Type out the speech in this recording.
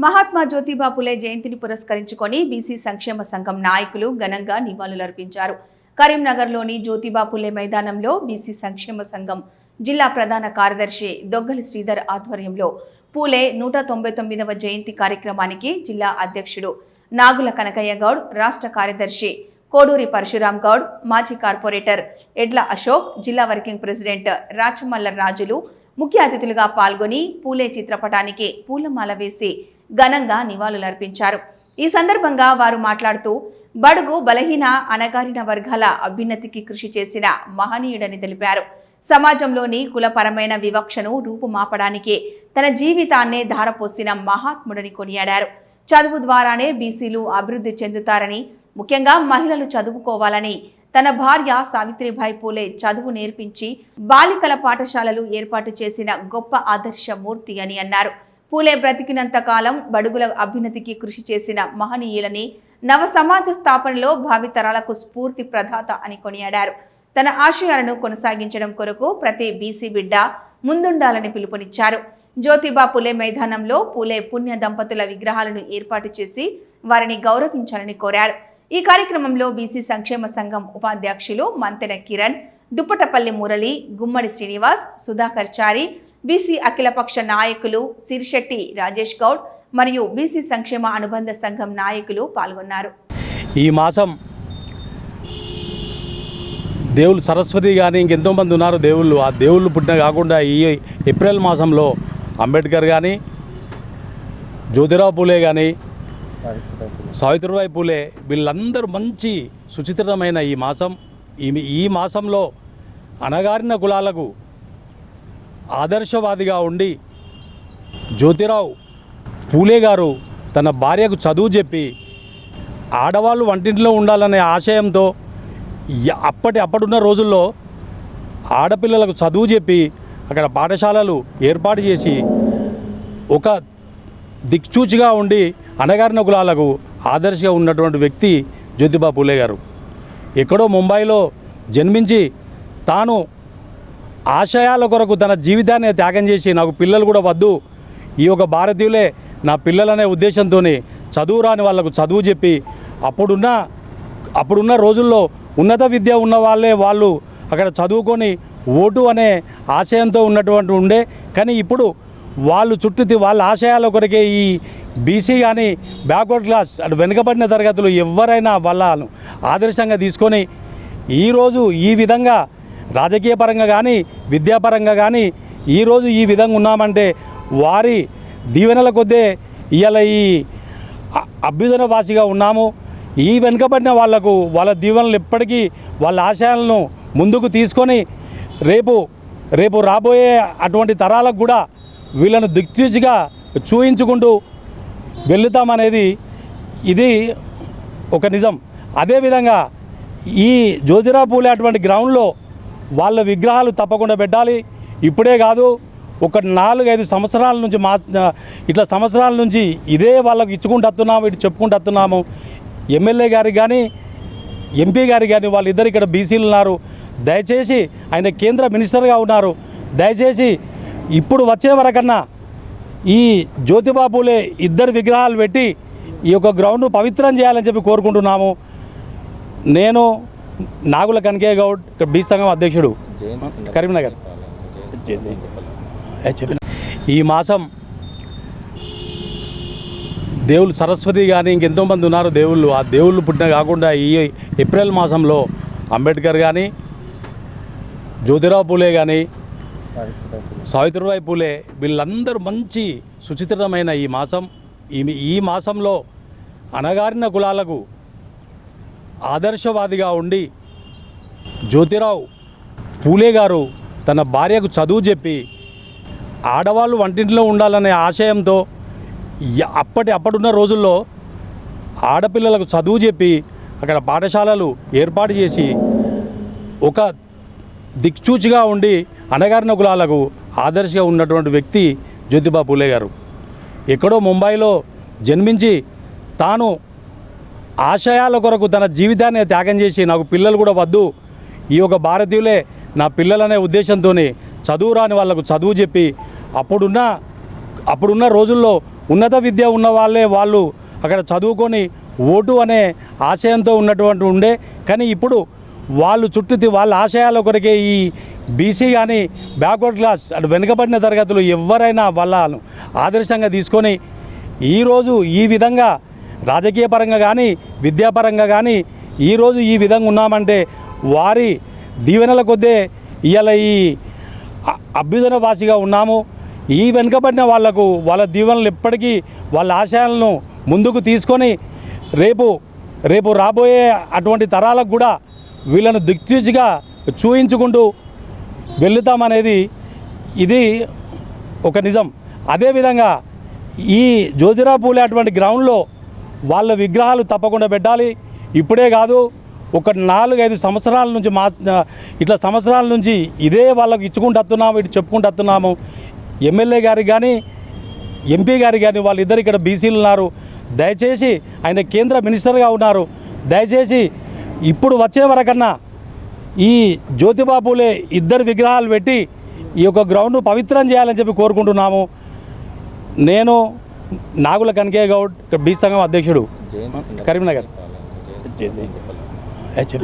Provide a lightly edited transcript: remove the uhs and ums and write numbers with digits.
మహాత్మా జ్యోతిబా పులే జయంతిని పురస్కరించుకొని బీసీ సంక్షేమ సంఘం నాయకులు ఘనంగా నివాళులర్పించారు. కరీంనగర్లోని జ్యోతిబా పులే మైదానంలో బీసీ సంక్షేమ సంఘం జిల్లా ప్రధాన కార్యదర్శి దొగ్గలి శ్రీధర్ ఆధ్వర్యంలో పూలే 199వ జయంతి కార్యక్రమానికి జిల్లా అధ్యక్షుడు నాగుల కనకయ్య గౌడ్, రాష్ట్ర కార్యదర్శి కోడూరి పరశురాం గౌడ్, మాజీ కార్పొరేటర్ ఎడ్ల అశోక్, జిల్లా వర్కింగ్ ప్రెసిడెంట్ రాచమల్ల రాజులు ముఖ్య అతిథులుగా పాల్గొని పూలే చిత్రపటానికి పూలమాల వేసి ఘనంగా నివాళులర్పించారు. ఈ సందర్భంగా వారు మాట్లాడుతూ బడుగు బలహీన అణగారిన వర్గాల అభ్యున్నతికి కృషి చేసిన మహనీయుడని తెలిపారు. సమాజంలోని కులపరమైన వివక్షను రూపుమాపడానికి తన జీవితాన్నే ధారపోసిన మహాత్ముడని కొనియాడారు. చదువు ద్వారానే బీసీలు అభివృద్ధి చెందుతారని, ముఖ్యంగా మహిళలు చదువుకోవాలని తన భార్య సావిత్రిబాయి పూలే చదువు నేర్పించి బాలికల పాఠశాలలు ఏర్పాటు చేసిన గొప్ప ఆదర్శమూర్తి అని అన్నారు. పూలే బ్రతికినంత కాలం బడుగుల అభ్యున్నతికి కృషి చేసిన మహనీయులని, నవ సమాజ స్థాపనలో భావితరాలకు స్ఫూర్తి ప్రదాత అని కొనియాడారు. తన ఆశయాలను కొనసాగించడం కొరకు ప్రతి బీసీ బిడ్డ ముందుండాలని పిలుపునిచ్చారు. జ్యోతిబా పులే మైదానంలో పూలే పుణ్య దంపతుల విగ్రహాలను ఏర్పాటు చేసి వారిని గౌరవించాలని కోరారు. ఈ కార్యక్రమంలో బీసీ సంక్షేమ సంఘం ఉపాధ్యక్షులు మంతెన కిరణ్, దుప్పటపల్లి మురళి, గుమ్మడి శ్రీనివాస్, సుధాకర్ చారి, బీసీ అఖిలపక్ష నాయకులు సిరిశెట్టి రాజేష్ గౌడ్ మరియు బీసీ సంక్షేమ అనుబంధ సంఘం నాయకులు పాల్గొన్నారు. ఈ మాసం దేవుళ్ళు సరస్వతి కానీ ఇంకెంతోమంది ఉన్నారు దేవుళ్ళు. ఆ దేవుళ్ళు పుట్టిన కాకుండా ఈ ఏప్రిల్ మాసంలో అంబేద్కర్ కానీ, జ్యోతిరావు పూలే కానీ, సావిత్రిబాయి పూలే వీళ్ళందరూ మంచి సుచిత్రమైన ఈ మాసం. ఈ మాసంలో అణగారిన కులాలకు ఆదర్శవాదిగా ఉండి జ్యోతిరావు పూలే గారు తన భార్యకు చదువు చెప్పి ఆడవాళ్ళు వంటింట్లో ఉండాలనే ఆశయంతో అప్పుడున్న రోజుల్లో ఆడపిల్లలకు చదువు చెప్పి అక్కడ పాఠశాలలు ఏర్పాటు చేసి ఒక దిక్చూచిగా ఉండి అణగారిన కులాలకు ఆదర్శంగా ఉన్నటువంటి వ్యక్తి జ్యోతిబా పూలే గారు. ఎక్కడో ముంబైలో జన్మించి తాను ఆశయాల కొరకు తన జీవితాన్ని త్యాగం చేసి నాకు పిల్లలు కూడా వద్దు, ఈ యొక్క భారతీయులే నా పిల్లలనే ఉద్దేశంతో చదువు రాని వాళ్ళకు చదువు చెప్పి అప్పుడున్న రోజుల్లో ఉన్నత విద్య ఉన్న వాళ్ళు అక్కడ చదువుకొని ఓటు అనే ఆశయంతో ఉన్నటువంటి ఉండే. కానీ ఇప్పుడు వాళ్ళు చుట్టూ వాళ్ళ ఆశయాల కొరకే ఈ బీసీ కానీ బ్యాక్వర్డ్ క్లాస్ అటు వెనుకబడిన తరగతులు ఎవరైనా వాళ్ళను ఆదర్శంగా తీసుకొని ఈరోజు ఈ విధంగా రాజకీయ పరంగా కానీ విద్యాపరంగా కానీ ఈరోజు ఈ విధంగా ఉన్నామంటే వారి దీవెనల కొద్దే ఇవాళ ఈ అభ్యుదన భాషగా ఉన్నాము. ఈ వెనుకబడిన వాళ్లకు వాళ్ళ దీవెనలు ఎప్పటికీ వాళ్ళ ఆశయాలను ముందుకు తీసుకొని రేపు రాబోయే అటువంటి తరాలకు కూడా వీళ్ళను దిక్చూచిగా చూయించుకుంటూ వెళుతామనేది ఇది ఒక నిజం. అదేవిధంగా ఈ జ్యోతిరావు పూలే అటువంటి గ్రౌండ్లో వాళ్ళ విగ్రహాలు తప్పకుండా పెట్టాలి. ఇప్పుడే కాదు, ఒక 4-5 సంవత్సరాల నుంచి సంవత్సరాల నుంచి ఇదే వాళ్ళకు ఇచ్చుకుంటూ వస్తున్నాము, ఇటు చెప్పుకుంటూ వస్తున్నాము. ఎమ్మెల్యే గారికి కానీ ఎంపీ గారికి కానీ వాళ్ళిద్దరు ఇక్కడ బీసీలు ఉన్నారు. దయచేసి ఆయన కేంద్ర మినిస్టర్గా ఉన్నారు. దయచేసి ఇప్పుడు వచ్చే వరకన్నా ఈ జ్యోతిబా పూలే ఇద్దరు విగ్రహాలు పెట్టి ఈ యొక్క గ్రౌండ్ పవిత్రం చేయాలని చెప్పి కోరుకుంటున్నాము. నేను నాగుల కనకయ్య గౌడ్, ఇక్కడ బీసీ సంఘం అధ్యక్షుడు, కరీంనగర్. ఈ మాసం దేవుళ్ళు సరస్వతి కానీ ఇంకెంతోమంది ఉన్నారు దేవుళ్ళు. ఆ దేవుళ్ళు పుట్టిన కాకుండా ఈ ఏప్రిల్ మాసంలో అంబేద్కర్ కానీ, జ్యోతిరావు పూలే కానీ, సావిత్రిబాయి పూలే వీళ్ళందరూ మంచి సుచిత్రమైన ఈ మాసం. ఈ మాసంలో అణగారిన కులాలకు ఆదర్శవాదిగా ఉండి జ్యోతిరావు పూలే గారు తన భార్యకు చదువు చెప్పి ఆడవాళ్ళు వంటింట్లో ఉండాలనే ఆశయంతో అప్పుడున్న రోజుల్లో ఆడపిల్లలకు చదువు చెప్పి అక్కడ పాఠశాలలు ఏర్పాటు చేసి ఒక దిక్చూచిగా ఉండి అణగారిన కులాలకు ఆదర్శంగా ఉన్నటువంటి వ్యక్తి జ్యోతిబా పూలే గారు. ఎక్కడో ముంబైలో జన్మించి తాను ఆశయాల కొరకు తన జీవితాన్ని త్యాగం చేసి నాకు పిల్లలు కూడా వద్దు, ఈ యొక్క భారతీయులే నా పిల్లలనే ఉద్దేశంతో చదువు రాని వాళ్ళకు చదువు చెప్పి అప్పుడున్న రోజుల్లో ఉన్నత విద్య ఉన్న వాళ్ళు అక్కడ చదువుకొని ఓటు అనే ఆశయంతో ఉన్నటువంటి ఉండే. కానీ ఇప్పుడు వాళ్ళు చుట్టూ వాళ్ళ ఆశయాల కొరకే ఈ బీసీ కానీ బ్యాక్వర్డ్ క్లాస్ అటు వెనుకబడిన తరగతులు ఎవరైనా వాళ్ళను ఆదర్శంగా తీసుకొని ఈరోజు ఈ విధంగా రాజకీయ పరంగా కానీ విద్యాపరంగా కానీ ఈరోజు ఈ విధంగా ఉన్నామంటే వారి దీవెనల కొద్దే ఇవాళ ఈ అభ్యుదన వాసిగా ఉన్నాము. ఈ వెనుకబడిన వాళ్లకు వాళ్ళ దీవెనలు ఎప్పటికీ వాళ్ళ ఆశయాలను ముందుకు తీసుకొని రేపు రాబోయే అటువంటి తరాలకు కూడా వీళ్ళను దిక్చూచిగా చూయించుకుంటూ వెళుతామనేది ఇది ఒక నిజం. అదేవిధంగా ఈ జ్యోతిరావు పూలే అటువంటి గ్రౌండ్లో వాళ్ళ విగ్రహాలు తప్పకుండా పెట్టాలి. ఇప్పుడే కాదు, ఒక 4-5 సంవత్సరాల నుంచి ఇట్లా సంవత్సరాల నుంచి ఇదే వాళ్ళకు ఇచ్చుకుంటూ వస్తున్నాము, ఇటు చెప్పుకుంటూ వస్తున్నాము. ఎమ్మెల్యే గారికి కానీ ఎంపీ గారికి కానీ వాళ్ళిద్దరు ఇక్కడ బీసీలు ఉన్నారు. దయచేసి ఆయన కేంద్ర మినిస్టర్గా ఉన్నారు. దయచేసి ఇప్పుడు వచ్చే వరకన్నా ఈ జ్యోతిబా పూలే ఇద్దరు విగ్రహాలు పెట్టి ఈ యొక్క గ్రౌండ్ను పవిత్రం చేయాలని చెప్పి కోరుకుంటున్నాము. నేను నాగుల కనకయ్య గౌడ్, బీసీ సంఘం అధ్యక్షుడు, కరీంనగర్. చెప్పిన